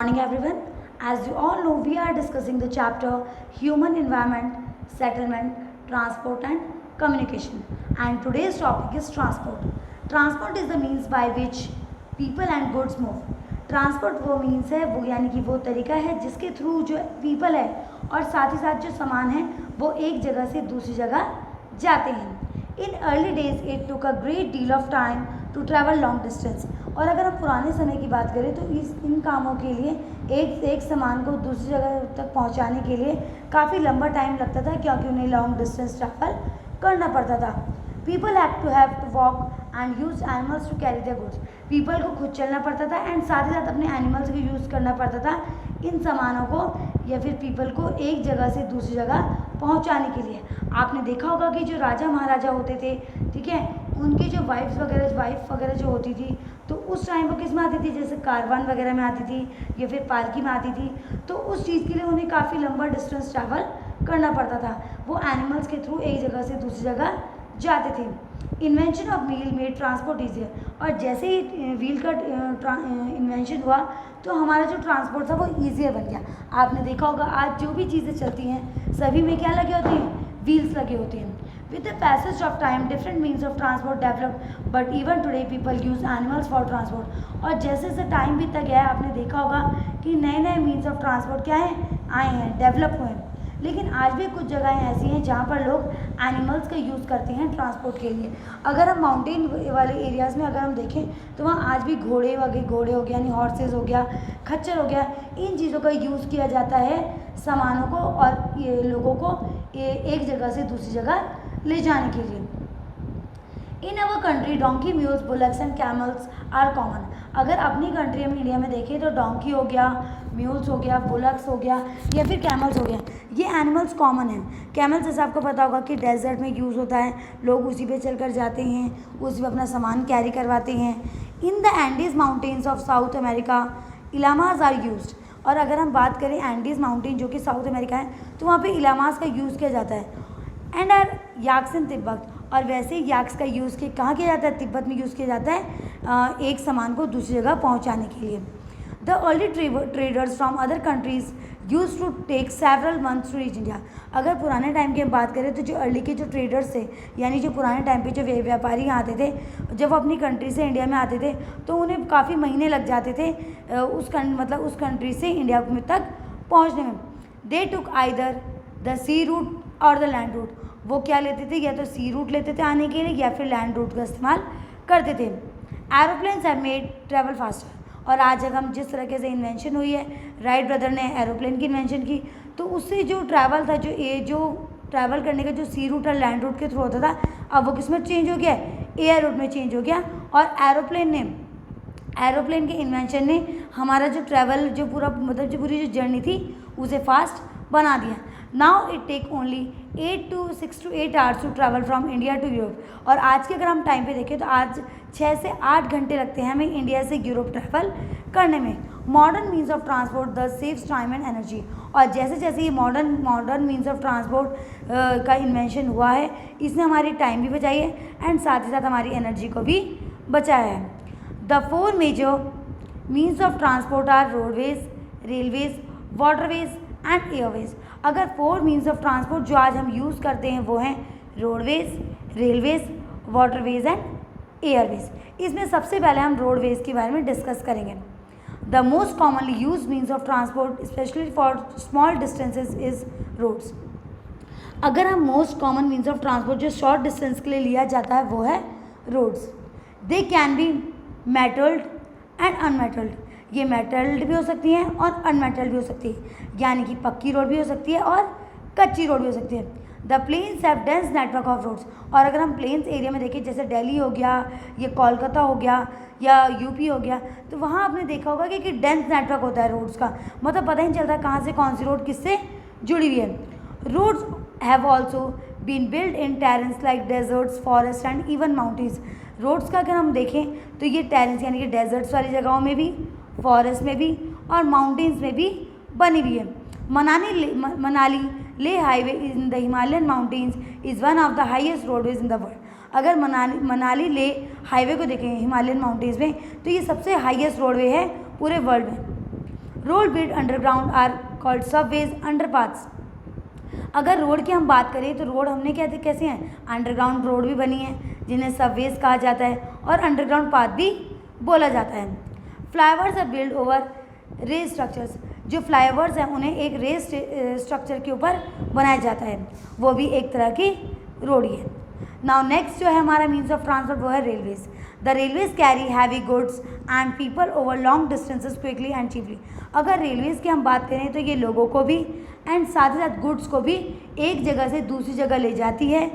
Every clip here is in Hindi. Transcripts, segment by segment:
Morning everyone. As you all know, we are discussing the chapter Human Environment, Settlement, Transport and Communication. And today's topic is transport. Transport is the means by which people and goods move. Transport वो मीन्स है, वो यानी कि वो तरीका है जिसके थ्रू जो पीपल है और साथ ही साथ जो सामान है वो एक जगह से दूसरी जगह जाते हैं। In early days it took a great deal of time to travel long distance. और अगर हम पुराने समय की बात करें तो इन कामों के लिए एक से एक सामान को दूसरी जगह तक पहुंचाने के लिए काफ़ी लंबा टाइम लगता था, क्योंकि उन्हें लॉन्ग डिस्टेंस ट्रैवल करना पड़ता था। People have to walk and use animals to carry the goods. People को खुद चलना पड़ता था एंड साथ ही साथ अपने एनिमल्स को यूज़ करना पड़ता था इन सामानों को या फिर पीपल को एक जगह से दूसरी जगह पहुंचाने के लिए। आपने देखा होगा कि जो राजा महाराजा होते थे, ठीक है, उनकी जो वाइफ वगैरह जो होती थी तो उस टाइम वो किस में आती थी, जैसे कारवान वगैरह में आती थी या फिर पालकी में आती थी। तो उस चीज़ के लिए उन्हें काफ़ी लंबा डिस्टेंस ट्रैवल करना पड़ता था। वो एनिमल्स के थ्रू एक जगह से दूसरी जगह जाते थे। Invention of wheel made transport easier. और जैसे ही व्हील का इन्वेंशन हुआ तो हमारा जो ट्रांसपोर्ट था वो ईजियर बन गया। आपने देखा होगा आज जो भी चीज़ें चलती हैं सभी में क्या लगे होते हैं, व्हील्स लगे होते हैं। With the passage of time, different means of transport developed, but even today people use animals for transport. और जैसे जैसे टाइम बीतता गया है आपने देखा होगा कि नए नए मीन्स ऑफ ट्रांसपोर्ट क्या हैं, आए हैं, डेवलप हुए हैं। लेकिन आज भी कुछ जगहें ऐसी हैं जहाँ पर लोग एनिमल्स का यूज़ करते हैं ट्रांसपोर्ट के लिए। अगर हम माउंटेन वाले एरियाज़ में अगर हम देखें तो वहाँ आज भी घोड़े हो गए यानी हॉर्सेस हो गया, खच्चर हो गया, इन चीज़ों का यूज़ किया जाता है सामानों को और ये लोगों को एक जगह से दूसरी जगह ले जाने के लिए। In our country donkey, mules, bullocks and camels are common. अगर अपनी कंट्री में इंडिया में देखें तो डोंकी हो गया, म्यूल्स हो गया, बुलक्स हो गया या फिर कैमल्स हो गया, ये एनिमल्स कॉमन हैं। कैमल्स जैसे आपको पता होगा कि डेजर्ट में यूज़ होता है, लोग उसी पे चलकर जाते हैं, उसी पे अपना सामान कैरी करवाते हैं। In the Andes mountains of South America llamas are used. और अगर हम बात करें एंडीज़ माउंटेन जो कि साउथ अमेरिका है तो वहाँ पे इलामाज का यूज़ किया जाता है। एंड आर याक्स इन तिब्बत। और वैसे ही याक्स का यूज़ कहाँ किया जाता है, तिब्बत में यूज़ किया जाता है एक सामान को दूसरी जगह पहुँचाने के लिए। The early traders from other countries use to take several months to reach India. अगर पुराने टाइम की बात करें तो जो अर्ली के जो ट्रेडर्स थे यानी जो पुराने टाइम पे जो व्यापारी आते थे, जब वो अपनी कंट्री से इंडिया में आते थे तो उन्हें काफ़ी महीने लग जाते थे उस कंट्री से इंडिया तक पहुँचने में। दे टुक आइदर द सी रूट और द लैंड रूट। वो क्या लेते थे, या तो सी रूट लेते थे आने के लिए या फिर लैंड रूट का इस्तेमाल करते थे। Aeroplanes have made travel faster. और आज अगर हम जिस तरीके से इन्वेंशन हुई है, राइट ब्रदर ने एरोप्लेन की इन्वेंशन की, तो उससे जो ट्रैवल था, जो ट्रैवल करने का जो सी रूट और लैंड रूट के थ्रू होता था, अब वो किस में चेंज हो गया, एयर रूट में चेंज हो गया। और एरोप्लेन के इन्वेंशन ने हमारा जो ट्रैवल जो पूरी जो जर्नी थी उसे फास्ट बना दिया। Now it take only 6 to 8 hours to travel from India to Europe. और आज के अगर हम टाइम पे देखें तो आज 6 से 8 घंटे लगते हैं हमें इंडिया से यूरोप ट्रैवल करने में। Modern means of transport the saves time and energy. और जैसे जैसे ये मॉडर्न मीन्स ऑफ ट्रांसपोर्ट का इन्वेंशन हुआ है, इसने हमारी टाइम भी बचाई है एंड साथ ही साथ हमारी एनर्जी को भी बचाया है। The 4 major means of transport are roadways, railways, waterways and airways. अगर 4 मीन्स ऑफ ट्रांसपोर्ट जो आज हम यूज़ करते हैं वो हैं roadways, railways, waterways and Airways. इसमें सबसे पहले हम रोडवेज के बारे में डिस्कस करेंगे। The most commonly use means of transport specially for small distances is roads. अगर हम most common means of transport जो शॉर्ट डिस्टेंस के लिए लिया जाता है वो है roads. They can be metalled and unmetalled. ये मेटल्ड भी हो सकती हैं और अनमेटल्ड भी हो सकती है, यानी कि पक्की रोड भी हो सकती है और कच्ची रोड भी हो सकती है। The plains have dense network of roads. और अगर हम प्लेन्स एरिया में देखें जैसे दिल्ली हो गया, ये कोलकाता हो गया या यूपी हो गया, तो वहाँ आपने देखा होगा कि डेंस नेटवर्क होता है रोड्स का, मतलब पता ही नहीं चलता कहाँ से कौन सी रोड किससे जुड़ी हुई है। Roads have also been build in terrains like deserts, forest and even mountains. Roads का अगर हम देखें तो ये टेरेंस यानी कि डेजर्ट्स वाली जगहों में भी, फॉरेस्ट में भी और माउंटेन्स में भी बनी हुई है। मनाली ले highway in the Himalayan mountains is one of the highest roadways in the world. अगर मनाली ले हाईवे को देखें हिमालयन माउंटेन्स में तो ये सबसे हाईएस्ट रोडवे है पूरे वर्ल्ड में। Road build underground are called subways underpaths. अगर रोड की हम बात करें तो रोड हमने क्या कैसे हैं, अंडरग्राउंड रोड भी बनी है जिन्हें सबवेज कहा जाता है और अंडरग्राउंड पाथ भी बोला जाता है। Flyovers are build over rail structures, जो फ्लाईओवर्स हैं उन्हें एक रेल स्ट्रक्चर के ऊपर बनाया जाता है, वो भी एक तरह की रोड ही है। नाउ नेक्स्ट जो है हमारा मीन्स ऑफ ट्रांसपोर्ट वो है railways. The railways carry heavy goods and people over long distances quickly and cheaply. अगर रेलवेज की हम बात करें तो ये लोगों को भी एंड साथ ही साथ गुड्स को भी एक जगह से दूसरी जगह ले जाती है,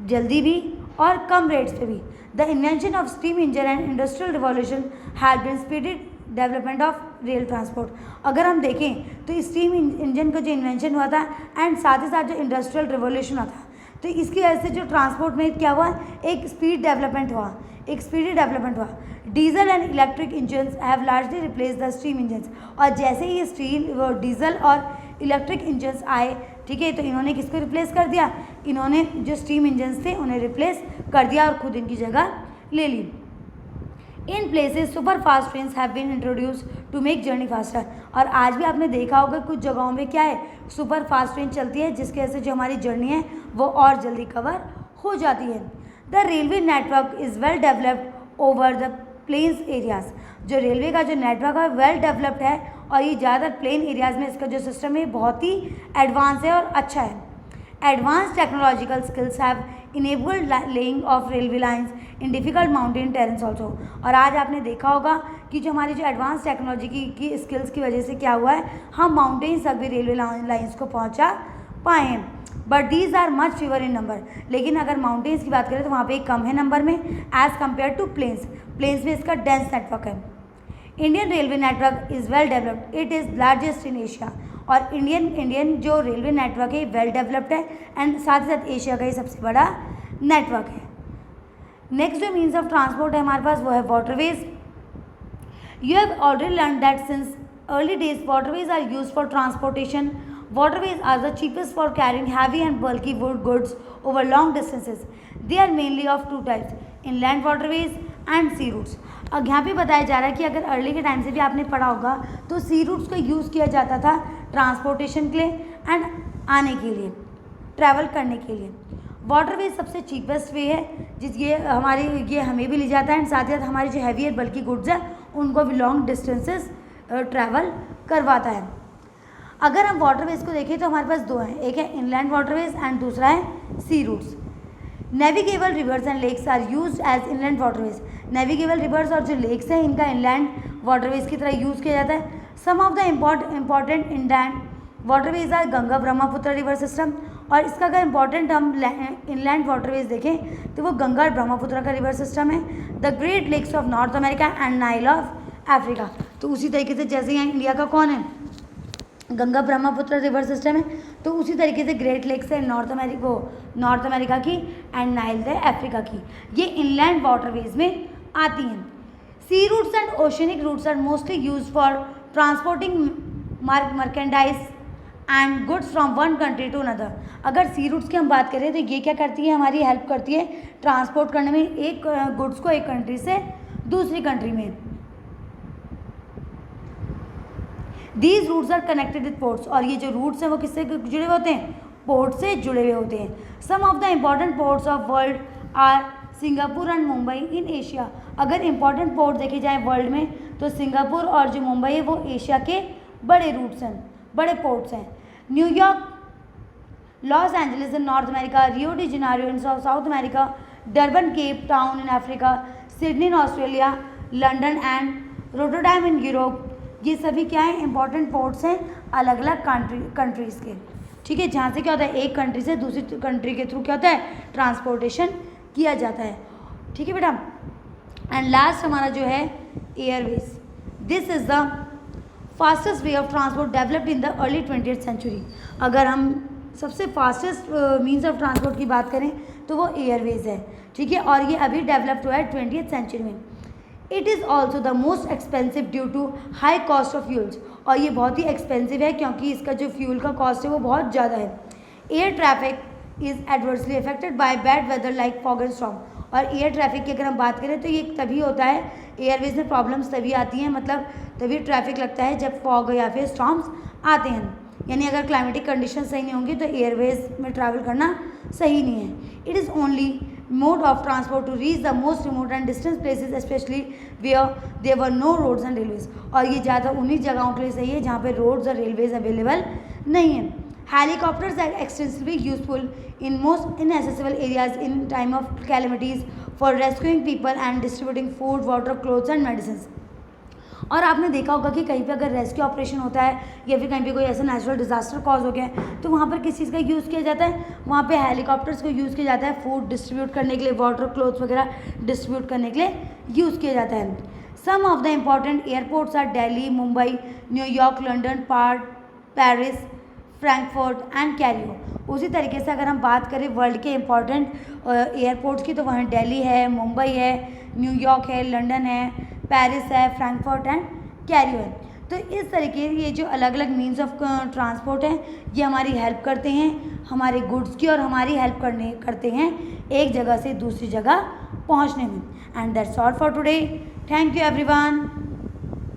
जल्दी भी और कम रेट्स पे भी। The invention of steam engine and industrial revolution have been speeded development of rail transport. अगर हम देखें तो स्टीम इंजन का जो इन्वेंशन हुआ था एंड साथ ही साथ जो इंडस्ट्रियल रिवॉल्यूशन हुआ था, तो इसकी वजह से जो ट्रांसपोर्ट में क्या हुआ, एक स्पीड डेवलपमेंट हुआ, एक स्पीडी डेवलपमेंट हुआ। Diesel and electric engines have largely replace the steam engines. और जैसे ही स्टील डीजल और इलेक्ट्रिक इंजन्स आए, ठीक है, तो इन्होंने किसको रिप्लेस कर दिया, इन्होंने जो स्टीम इंजन्स थे उन्हें रिप्लेस कर दिया और खुद इनकी जगह ले ली। In places super fast trains have been introduce to make journey faster. और आज भी आपने देखा होगा कुछ जगहों में क्या है, सुपर फास्ट ट्रेन चलती है जिसकी वजह से जो हमारी जर्नी है वो और जल्दी कवर हो जाती है। The railway network is well developed over the plains areas. जो रेलवे का जो नेटवर्क है वेल डेवलप्ड है और ये ज़्यादातर प्लेन एरियाज़ में इसका जो सिस्टम है बहुत ही एडवांस है और अच्छा है। Advance technological skills have enabled laying of railway lines in difficult mountain terrains also. और आज आपने देखा होगा कि जो हमारी जो एडवांस टेक्नोलॉजी की स्किल्स की वजह से क्या हुआ है, हम माउंटेन्स तक भी रेलवे लाइंस को पहुंचा पाए हैं। But these are much fewer in number. लेकिन अगर माउंटेन्स की बात करें तो वहाँ पे कम है नंबर में as compare to plains. Plains में इसका डेंस नेटवर्क है। Indian railway network is well developed, it is largest in Asia. और इंडियन जो रेलवे नेटवर्क है वेल डेवलप्ड है एंड साथ ही साथ एशिया का ही सबसे बड़ा नेटवर्क है। नेक्स्ट जो मीन्स ऑफ ट्रांसपोर्ट है हमारे पास वो है waterways. You have already learn that since early days waterways are use for transportation. Waterways are the cheapest for carrying heavy and bulky wood goods over long distances. They are mainly of two types, inland waterways and sea routes. अब यहाँ पे बताया जा रहा है कि अगर अर्ली के टाइम से भी आपने पढ़ा होगा तो सी रूट्स का यूज़ किया जाता था ट्रांसपोर्टेशन के लिए एंड आने के लिए, ट्रैवल करने के लिए। वाटरवेज सबसे चीपेस्ट वे है ये हमें भी ले जाता है एंड साथ ही साथ हमारी जो हैवी और बल्कि गुड्स है उनको भी लॉन्ग डिस्टेंसेस ट्रैवल करवाता है। अगर हम वाटरवेज को देखें तो हमारे पास दो हैं, एक है इनलैंड वाटरवेज एंड दूसरा है sea routes. Navigable rivers and lakes are used as inland waterways. Navigable rivers और जो लेक्स हैं इनका इनलैंड वाटरवेज की तरह यूज़ किया जाता है। Some of the important inland waterways are Ganga Brahmaputra river system. और इसका अगर इम्पॉर्टेंट हम इनलैंड वाटरवेज देखें तो वो गंगा और ब्रह्मपुत्र का रिवर सिस्टम है। The Great Lakes of North America and Nile of Africa. तो उसी तरीके से जैसे यहाँ इंडिया का कौन है, गंगा ब्रह्मपुत्र रिवर सिस्टम है, तो उसी तरीके से ग्रेट लेक्स है नॉर्थ अमेरिका की एंड नाइल है अफ्रीका की, ये इनलैंड वाटरवेज में आती हैं। Sea routes and oceanic routes are mostly use for transporting merchandise and goods from one country to another. अगर सी रूट्स की हम बात करें तो ये क्या करती है, हमारी हेल्प करती है ट्रांसपोर्ट करने में एक गुड्स को एक कंट्री से दूसरी कंट्री में। These routes are connected with ports. और ये जो रूट्स हैं वो किससे जुड़े हुए होते हैं, पोर्ट से जुड़े हुए होते हैं। Some of the important ports of world are Singapore and Mumbai in Asia. अगर इम्पॉर्टेंट पोर्ट देखे जाएँ वर्ल्ड में तो सिंगापुर और जो मुंबई है वो एशिया के बड़े रूट्स हैं, बड़े पोर्ट्स हैं। New York, Los Angeles in north America, Rio de Janeiro in south America, Durban Cape town in Africa, Sydney in Australia, London and Rotterdam in Europe, ये सभी क्या हैं, इंपॉर्टेंट पोर्ट्स हैं अलग अलग कंट्रीज़ के। ठीक है, जहाँ से क्या होता है एक कंट्री से दूसरी कंट्री के थ्रू क्या होता है ट्रांसपोर्टेशन किया जाता है। ठीक है बेटा। एंड लास्ट हमारा जो है airways. This is the fastest way of transport developed in the early 20th century. अगर हम सबसे फास्टेस्ट मीन्स ऑफ ट्रांसपोर्ट की बात करें तो वो एयरवेज है। ठीक है, और ये अभी डेवलप्ड हुआ है 20th सेंचुरी में। It is also the most expensive due to high cost of fuels. और ये बहुत ही एक्सपेंसिव है क्योंकि इसका जो फ्यूल का कॉस्ट है वो बहुत ज़्यादा है। Air traffic is adversely affected by bad weather like fog and storm. और एयर ट्रैफिक की अगर हम बात करें तो ये तभी होता है एयरवेज में प्रॉब्लम्स तभी आती हैं, मतलब तभी ट्रैफिक लगता है जब फॉग या फिर स्टॉर्म्स आते हैं, यानी अगर क्लाइमेटिक कंडीशन सही नहीं होंगी तो एयरवेज में ट्रैवल करना सही नहीं है। It is only mode of transport to reach the most remote and distant places, especially where there were no roads and railways। और ये ज़्यादा उन्हीं जगहों के लिए सही है जहाँ पे रोड्स और रेलवेज अवेलेबल नहीं है। Helicopters are extensively useful in most inaccessible areas in time of calamities for rescuing people and distributing food, water, clothes and medicine. और आपने देखा होगा कि कहीं पे अगर रेस्क्यू ऑपरेशन होता है या फिर कहीं पे कोई ऐसा नेचुरल डिजास्टर कॉज हो गया है तो वहाँ पर किस चीज़ का यूज़ किया जाता है, वहाँ पे हेलीकॉप्टर्स को यूज़ किया जाता है फूड डिस्ट्रीब्यूट करने के लिए, वाटर, क्लोथ्स वगैरह डिस्ट्रीब्यूट करने के लिए यूज़ किया जाता है। Some of the important airports are Delhi, Mumbai, New York, London, Paris, Frankfurt and Cairo. उसी तरीके से अगर हम बात करें वर्ल्ड के इम्पॉर्टेंट एयरपोर्ट्स की तो वहाँ दिल्ली है, मुंबई है, न्यूयॉर्क है, लंदन है, पेरिस है, फ्रैंकफर्ट एंड कैरियो है। तो इस तरीके ये जो अलग अलग मीन्स ऑफ ट्रांसपोर्ट हैं ये हमारी हेल्प करते हैं हमारे गुड्स की और हमारी हेल्प करते हैं एक जगह से दूसरी जगह पहुंचने में। And that's all for today. Thank you everyone.